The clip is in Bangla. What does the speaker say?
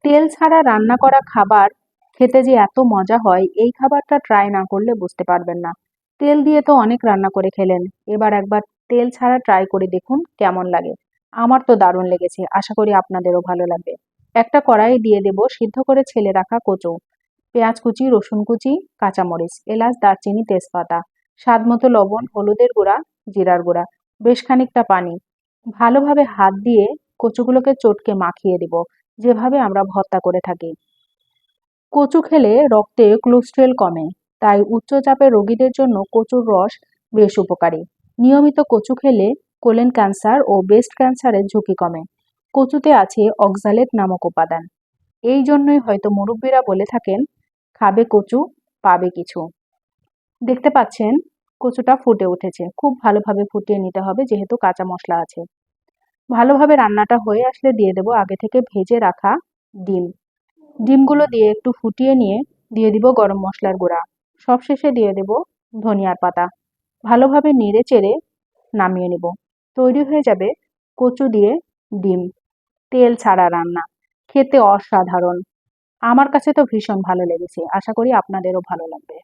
তেল ছাড়া রান্না করা খাবার খেতে যে এত মজা হয়, এই খাবারটা ট্রাই না করলে বুঝতে পারবেন না। তেল দিয়ে তো অনেক রান্না করে খেলেন, এবার একবার তেল ছাড়া ট্রাই করে দেখুন কেমন লাগে। আমার তো দারুণ লেগেছে, আশা করি আপনাদেরও ভালো লাগবে। একটা কড়াই দিয়ে দেব সিদ্ধ করে ছেলে রাখা কচু, পেঁয়াজ কুচি, রসুন কুচি, কাঁচামরিচ, এলাচ, দারচিনি, তেজপাতা, স্বাদ মতো লবণ, হলুদের গুঁড়া, জিরার গুঁড়া, বেশ খানিকটা পানি। ভালোভাবে হাত দিয়ে কচুগুলোকে চটকে মাখিয়ে দিব, যেভাবে আমরা ভর্তা করে থাকি। কচু খেলে রক্তে কোলেস্টেরল কমে, তাই উচ্চচাপের রোগীদের জন্য কচুর রস বেশ উপকারী। নিয়মিত কচু খেলে কোলন ক্যান্সার ও ব্রেস্ট ক্যান্সারের ঝুঁকি কমে। কচুতে আছে অক্সালেট নামক উপাদান। এই জন্যই হয়তো মুরব্বীরা বলে থাকেন, খাবে কচু পাবে কিছু। দেখতে পাচ্ছেন কচুটা ফুটে উঠেছে, খুব ভালোভাবে ফুটিয়ে নিতে হবে যেহেতু কাঁচা মশলা আছে। ভালোভাবে রান্নাটা হয়ে আসলে দিয়ে দেব আগে থেকে ভেজে রাখা ডিম। ডিমগুলো দিয়ে একটু ফুটিয়ে নিয়ে দিয়ে দিব গরম মশলার গুঁড়া। সবশেষে দিয়ে দেব ধনিয়ার পাতা। ভালোভাবে নেড়ে চেড়ে নামিয়ে নেব। তৈরি হয়ে যাবে কচু দিয়ে ডিম, তেল ছাড়া রান্না। খেতে অসাধারণ। আমার কাছে তো ভীষণ ভালো লেগেছে, আশা করি আপনাদেরও ভালো লাগবে।